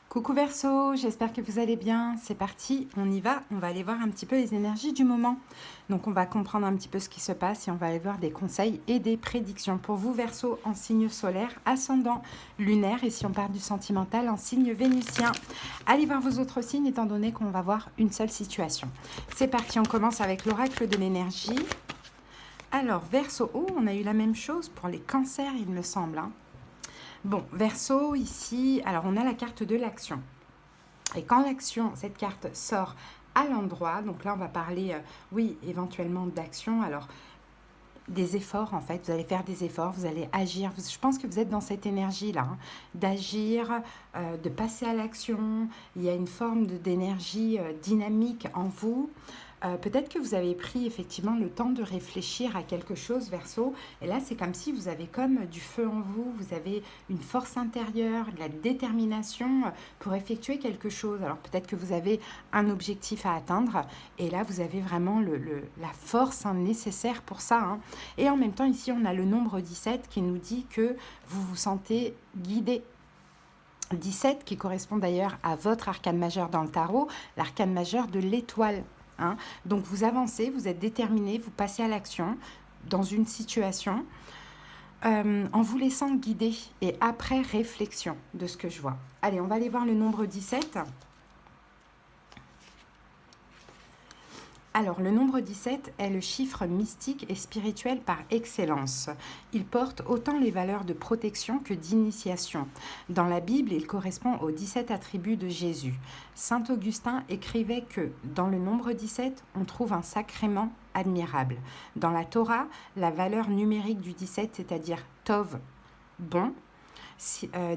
Coucou Verseau, j'espère que vous allez bien. C'est parti, on y va. On va aller voir un petit peu les énergies du moment. Donc on va comprendre un petit peu ce qui se passe et on va aller voir des conseils et des prédictions. Pour vous Verseau en signe solaire, ascendant lunaire et si on part du sentimental en signe vénusien. Allez voir vos autres signes étant donné qu'on va voir une seule situation. C'est parti, on commence avec l'oracle de l'énergie. Alors Verseau, oh, on a eu la même chose pour les cancers il me semble. Bon, Verseau, ici, alors on a la carte de l'action. Et quand l'action, cette carte sort à l'endroit, donc là on va parler, oui, éventuellement d'action, alors des efforts en fait, vous allez faire des efforts, vous allez agir, je pense que vous êtes dans cette énergie-là, d'agir, de passer à l'action, il y a une forme d'énergie dynamique en vous. Peut-être que vous avez pris effectivement le temps de réfléchir à quelque chose, Verseau, et là c'est comme si vous avez comme du feu en vous, vous avez une force intérieure, de la détermination pour effectuer quelque chose. Alors peut-être que vous avez un objectif à atteindre, et là vous avez vraiment la force nécessaire pour ça. Et en même temps ici on a le nombre 17 qui nous dit que vous vous sentez guidé. 17 qui correspond d'ailleurs à votre arcane majeur dans le tarot, l'arcane majeur de l'étoile. Donc vous avancez, vous êtes déterminé, vous passez à l'action dans une situation en vous laissant guider et après réflexion de ce que je vois. Allez, on va aller voir le nombre 17. Alors, le nombre 17 est le chiffre mystique et spirituel par excellence. Il porte autant les valeurs de protection que d'initiation. Dans la Bible, il correspond aux 17 attributs de Jésus. Saint Augustin écrivait que dans le nombre 17, on trouve un sacrement admirable. Dans la Torah, la valeur numérique du 17, c'est-à-dire Tov, bon,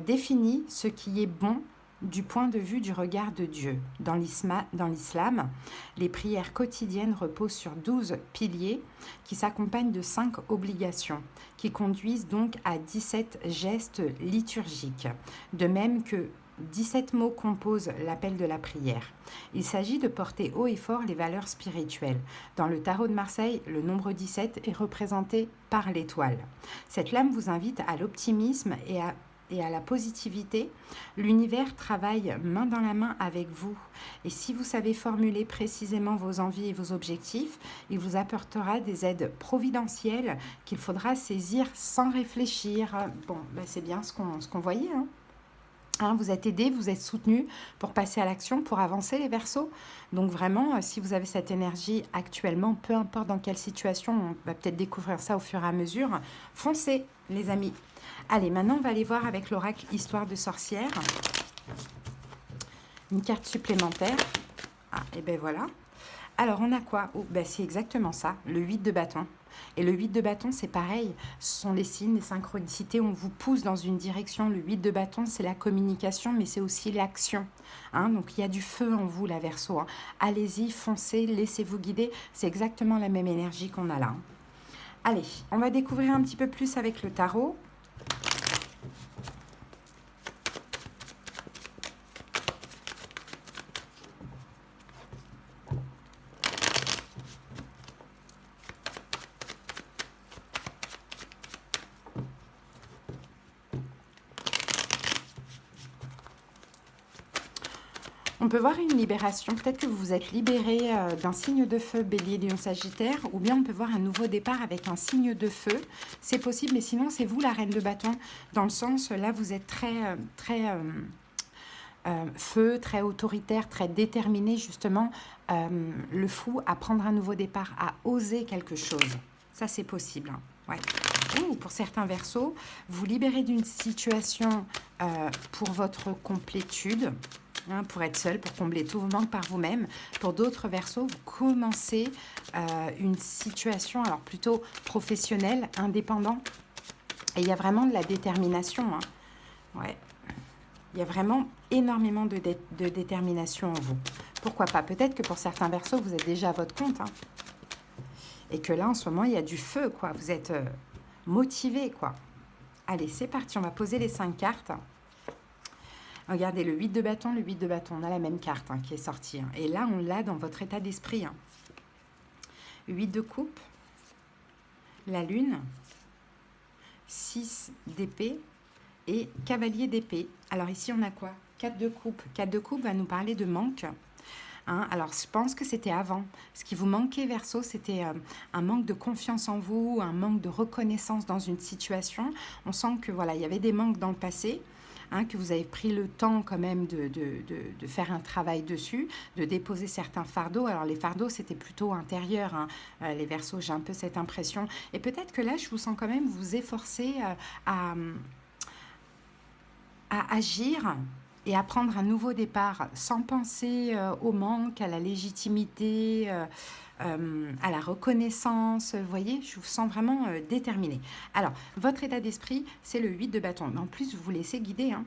définit ce qui est bon du point de vue du regard de Dieu. Dans l'islam, les prières quotidiennes reposent sur 12 piliers qui s'accompagnent de 5 obligations, qui conduisent donc à 17 gestes liturgiques, de même que 17 mots composent l'appel de la prière. Il s'agit de porter haut et fort les valeurs spirituelles. Dans le tarot de Marseille, le nombre 17 est représenté par l'étoile. Cette lame vous invite à l'optimisme et à la positivité. L'univers travaille main dans la main avec vous. Et si vous savez formuler précisément vos envies et vos objectifs, il vous apportera des aides providentielles qu'il faudra saisir sans réfléchir. Bon, c'est bien ce qu'on voyait. Vous êtes aidés, vous êtes soutenus pour passer à l'action, pour avancer les Verseaux. Donc vraiment, si vous avez cette énergie actuellement, peu importe dans quelle situation, on va peut-être découvrir ça au fur et à mesure, foncez les amis. Allez, maintenant on va aller voir avec l'oracle Histoire de sorcière. Une carte supplémentaire. Et ben voilà. Alors on a quoi? C'est exactement ça, le 8 de bâton. Et le 8 de bâton, c'est pareil, ce sont les signes, les synchronicités, on vous pousse dans une direction. Le 8 de bâton, c'est la communication, mais c'est aussi l'action. Donc il y a du feu en vous, la Verseau. Allez-y, foncez, laissez-vous guider. C'est exactement la même énergie qu'on a là. Allez, on va découvrir un petit peu plus avec le tarot. On peut voir une libération, peut-être que vous vous êtes libéré d'un signe de feu, Bélier, Lion, Sagittaire, ou bien on peut voir un nouveau départ avec un signe de feu. C'est possible, mais sinon c'est vous la reine de bâton, dans le sens, là vous êtes très feu, très autoritaire, très déterminé justement, le fou à prendre un nouveau départ, à oser quelque chose. Ça c'est possible. Ouais. Ou pour certains Verseaux, vous libérez d'une situation pour votre complétude, pour être seul, pour combler tous vos manques par vous-même. Pour d'autres Verseaux, vous commencez une situation alors plutôt professionnelle, indépendant. Et il y a vraiment de la détermination. Ouais. Il y a vraiment énormément de détermination en vous. Pourquoi pas? Peut-être que pour certains Verseaux, vous êtes déjà à votre compte. Et que là, en ce moment, il y a du feu, quoi. Vous êtes motivé, quoi. Allez, c'est parti. On va poser les 5 cartes. Regardez, le 8 de bâton, on a la même carte qui est sortie. Et là, on l'a dans votre état d'esprit. 8 de coupe, la lune, 6 d'épée et cavalier d'épée. Alors ici, on a quoi? 4 de coupe. 4 de coupe va nous parler de manque. Hein, alors, je pense que c'était avant. Ce qui vous manquait, Verseau, c'était un manque de confiance en vous, un manque de reconnaissance dans une situation. On sent que voilà, il y avait des manques dans le passé, hein, que vous avez pris le temps quand même de faire un travail dessus, de déposer certains fardeaux. Alors, les fardeaux, c'était plutôt intérieur, hein. Les Verseaux, j'ai un peu cette impression. Et peut-être que là, je vous sens quand même vous efforcer à, à agir et à prendre un nouveau départ sans penser au manque, à la légitimité, à la reconnaissance. Vous voyez, je vous sens vraiment déterminé. Alors, votre état d'esprit, c'est le 8 de bâton. Mais en plus, vous vous laissez guider, hein.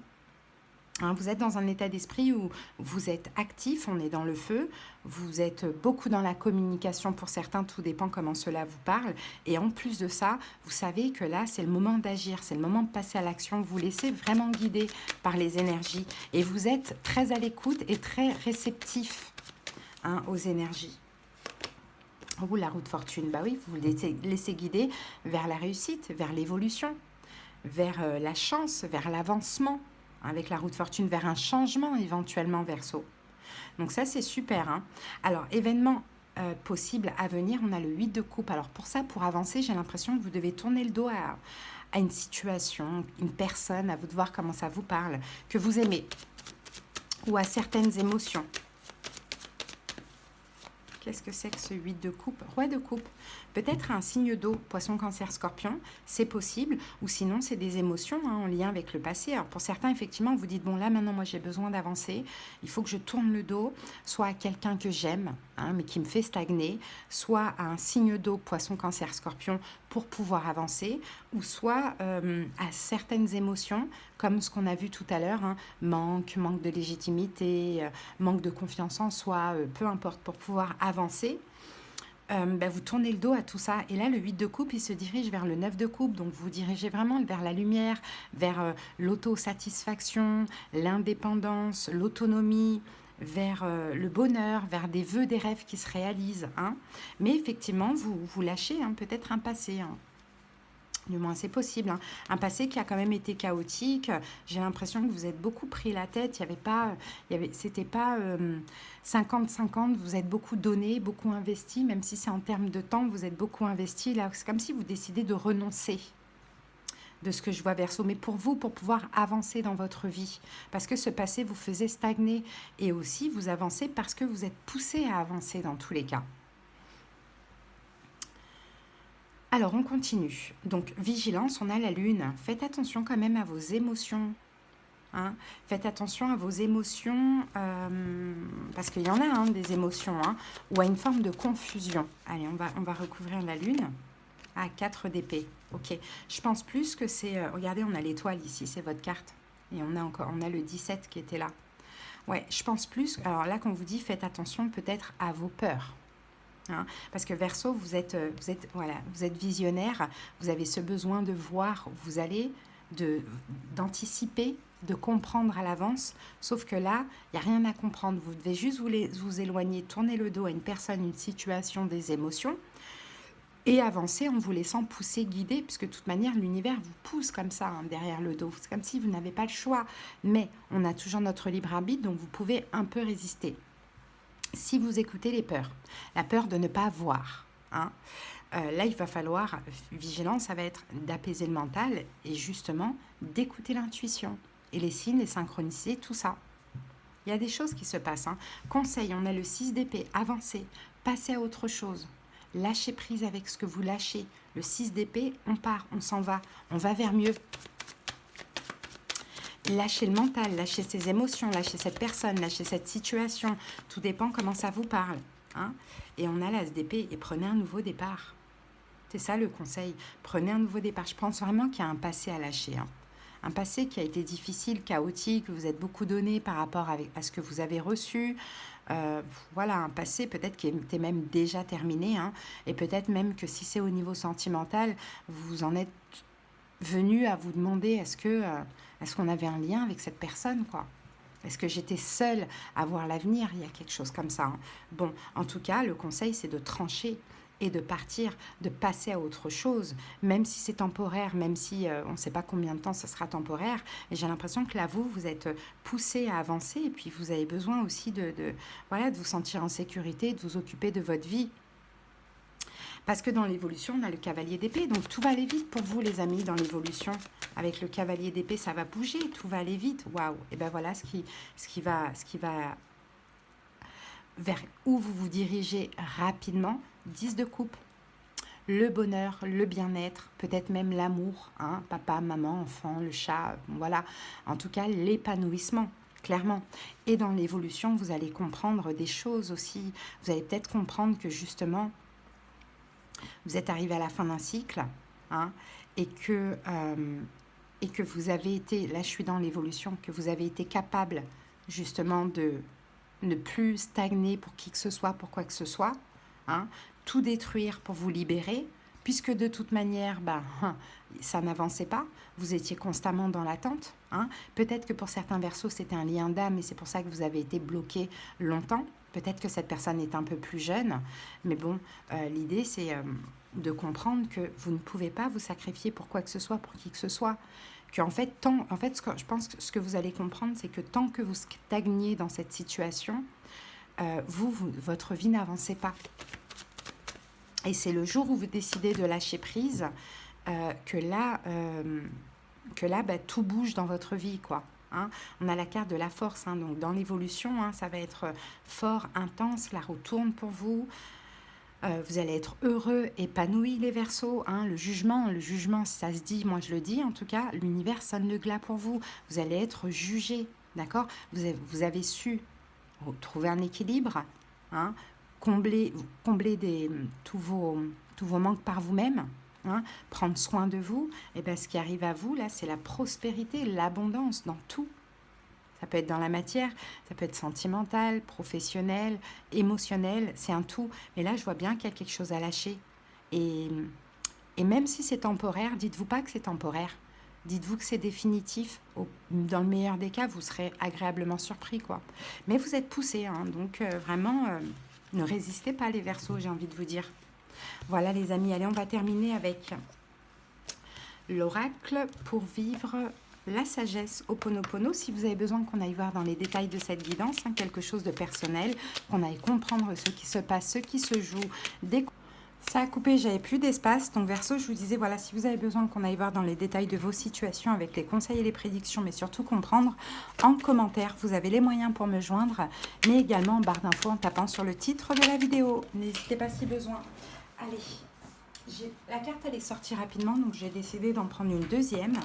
Hein, vous êtes dans un état d'esprit où vous êtes actif, on est dans le feu, vous êtes beaucoup dans la communication pour certains, tout dépend comment cela vous parle. Et en plus de ça, vous savez que là, c'est le moment d'agir, c'est le moment de passer à l'action. Vous laissez vraiment guider par les énergies et vous êtes très à l'écoute et très réceptif, hein, aux énergies. Oh, la roue de fortune, bah oui, vous laissez guider vers la réussite, vers l'évolution, vers la chance, vers l'avancement. Avec la roue de fortune, vers un changement éventuellement, Verseau. Donc ça, c'est super, hein. Alors, événement possible à venir, on a le 8 de coupe. Alors pour ça, pour avancer, j'ai l'impression que vous devez tourner le dos à une situation, une personne, à vous de voir comment ça vous parle, que vous aimez, ou à certaines émotions. Qu'est-ce que c'est que ce 8 de coupe? Roi de coupe. Peut-être un signe d'eau, poisson, cancer, scorpion, c'est possible. Ou sinon, c'est des émotions, hein, en lien avec le passé. Alors pour certains, effectivement, vous dites, bon là, maintenant, moi, j'ai besoin d'avancer. Il faut que je tourne le dos, soit à quelqu'un que j'aime, hein, mais qui me fait stagner, soit à un signe d'eau, poisson, cancer, scorpion, pour pouvoir avancer, ou soit à certaines émotions, comme ce qu'on a vu tout à l'heure, hein, manque de légitimité, manque de confiance en soi, peu importe, pour pouvoir avancer. Vous tournez le dos à tout ça. Et là, le 8 de coupe, il se dirige vers le 9 de coupe. Donc, vous dirigez vraiment vers la lumière, vers l'autosatisfaction, l'indépendance, l'autonomie, vers le bonheur, vers des vœux, des rêves qui se réalisent, hein. Mais effectivement, vous lâchez, hein, peut-être un passé, hein. Du moins, c'est possible, hein. Un passé qui a quand même été chaotique. J'ai l'impression que vous êtes beaucoup pris la tête. C'était pas 50-50. Vous êtes beaucoup donné, beaucoup investi. Même si c'est en termes de temps, vous êtes beaucoup investi. Là, c'est comme si vous décidez de renoncer de ce que je vois, Verseau. Mais pour vous, pour pouvoir avancer dans votre vie. Parce que ce passé vous faisait stagner. Et aussi, vous avancez parce que vous êtes poussé à avancer dans tous les cas. Alors, on continue. Donc, vigilance, on a la lune. Faites attention quand même à vos émotions. Hein. Faites attention à vos émotions, parce qu'il y en a, hein, des émotions, hein, ou à une forme de confusion. Allez, on va recouvrir la lune. Ah, 4 d'épée. Ok. Je pense plus que c'est... regardez, on a l'étoile ici, c'est votre carte. Et on a le 17 qui était là. Ouais, je pense plus... Alors là, quand vous dit faites attention peut-être à vos peurs. Hein, parce que Verseau, vous êtes visionnaire, vous avez ce besoin de voir où vous allez, d'anticiper, de comprendre à l'avance, sauf que là, il n'y a rien à comprendre. Vous devez juste vous éloigner, tourner le dos à une personne, une situation, des émotions, et avancer en vous laissant pousser, guider, puisque de toute manière, l'univers vous pousse comme ça, hein, derrière le dos. C'est comme si vous n'avez pas le choix, mais on a toujours notre libre arbitre, donc vous pouvez un peu résister. Si vous écoutez les peurs, la peur de ne pas voir, hein, là, il va falloir, vigilance, ça va être d'apaiser le mental et justement d'écouter l'intuition et les signes, les synchroniser, tout ça. Il y a des choses qui se passent, hein. Conseil, on a le 6 d'épée, avancez, passez à autre chose. Lâchez prise avec ce que vous lâchez. Le 6 d'épée, on part, on s'en va, on va vers mieux. Lâchez le mental, lâchez ses émotions, lâchez cette personne, lâchez cette situation. Tout dépend comment ça vous parle, hein. Et on a l'as d'épée et prenez un nouveau départ. C'est ça le conseil. Prenez un nouveau départ. Je pense vraiment qu'il y a un passé à lâcher, hein. Un passé qui a été difficile, chaotique, vous êtes beaucoup donné par rapport à ce que vous avez reçu. Voilà, un passé peut-être qui était même déjà terminé, hein. Et peut-être même que si c'est au niveau sentimental, vous en êtes venu à vous demander est-ce qu'on avait un lien avec cette personne, quoi. Est-ce que j'étais seule à voir l'avenir? Il y a quelque chose comme ça, hein. Bon, en tout cas, le conseil, c'est de trancher et de partir, de passer à autre chose, même si c'est temporaire, même si on ne sait pas combien de temps ça sera temporaire. Et j'ai l'impression que là, vous êtes poussé à avancer et puis vous avez besoin aussi voilà, de vous sentir en sécurité, de vous occuper de votre vie. Parce que dans l'évolution, on a le cavalier d'épée, donc tout va aller vite pour vous, les amis, dans l'évolution. Avec le cavalier d'épée, ça va bouger, tout va aller vite. Waouh! Et ben voilà ce qui va vers où vous vous dirigez rapidement. 10 de coupe. Le bonheur, le bien-être, peut-être même l'amour, hein, papa, maman, enfant, le chat, voilà. En tout cas, l'épanouissement, clairement. Et dans l'évolution, vous allez comprendre des choses aussi. Vous allez peut-être comprendre que justement, vous êtes arrivé à la fin d'un cycle, hein, et que vous avez été, là je suis dans l'évolution, que vous avez été capable justement de ne plus stagner pour qui que ce soit, pour quoi que ce soit, hein, tout détruire pour vous libérer, puisque de toute manière, ça n'avançait pas, vous étiez constamment dans l'attente. Hein. Peut-être que pour certains versos, c'était un lien d'âme et c'est pour ça que vous avez été bloqué longtemps. Peut-être que cette personne est un peu plus jeune, mais bon, l'idée c'est de comprendre que vous ne pouvez pas vous sacrifier pour quoi que ce soit, pour qui que ce soit. En fait, je pense que ce que vous allez comprendre, c'est que tant que vous stagnez dans cette situation, votre vie n'avançait pas. Et c'est le jour où vous décidez de lâcher prise que là, tout bouge dans votre vie, quoi. Hein. On a la carte de la force, hein, donc dans l'évolution, hein, ça va être fort, intense, la roue tourne pour vous. Vous allez être heureux, épanoui, les Verseaux. Hein, le jugement, ça se dit, moi je le dis en tout cas, l'univers sonne le glas pour vous. Vous allez être jugé, d'accord ? Vous avez su trouver un équilibre, hein, combler tous vos manques par vous-même, hein, prendre soin de vous. Et bien ce qui arrive à vous, là, c'est la prospérité, l'abondance dans tout. Ça peut être dans la matière, ça peut être sentimental, professionnel, émotionnel, c'est un tout. Mais là, je vois bien qu'il y a quelque chose à lâcher. Et même si c'est temporaire, dites-vous pas que c'est temporaire. Dites-vous que c'est définitif. Dans le meilleur des cas, vous serez agréablement surpris, quoi. Mais vous êtes poussés, hein, donc vraiment, ne résistez pas, les Verseaux, j'ai envie de vous dire. Voilà, les amis. Allez, on va terminer avec l'oracle pour vivre la sagesse Ho'oponopono. Si vous avez besoin qu'on aille voir dans les détails de cette guidance, hein, quelque chose de personnel, qu'on aille comprendre ce qui se passe, ce qui se joue, ça a coupé, j'avais plus d'espace. Donc Verseau, je vous disais, voilà, si vous avez besoin qu'on aille voir dans les détails de vos situations avec les conseils et les prédictions, mais surtout comprendre, en commentaire, vous avez les moyens pour me joindre, mais également en barre d'infos en tapant sur le titre de la vidéo. N'hésitez pas si besoin. Allez, la carte, elle est sortie rapidement, donc j'ai décidé d'en prendre une deuxième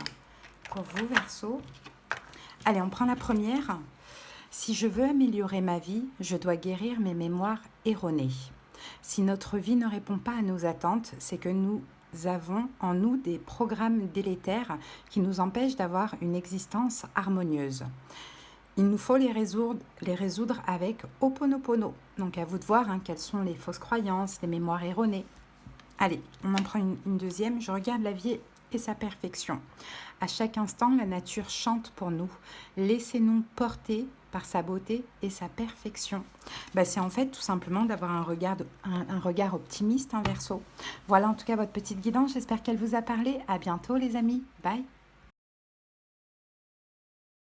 pour vous, Verseau. Allez, on prend la première. Si je veux améliorer ma vie, je dois guérir mes mémoires erronées. Si notre vie ne répond pas à nos attentes, c'est que nous avons en nous des programmes délétères qui nous empêchent d'avoir une existence harmonieuse. Il nous faut les résoudre avec Ho'oponopono. Donc à vous de voir quelles sont les fausses croyances, les mémoires erronées. Allez, on en prend une deuxième. Je regarde la vie et sa perfection. À chaque instant, la nature chante pour nous. Laissez-nous porter par sa beauté et sa perfection. C'est en fait tout simplement d'avoir un regard optimiste, Verseau. Voilà en tout cas votre petite guidance. J'espère qu'elle vous a parlé. À bientôt, les amis. Bye.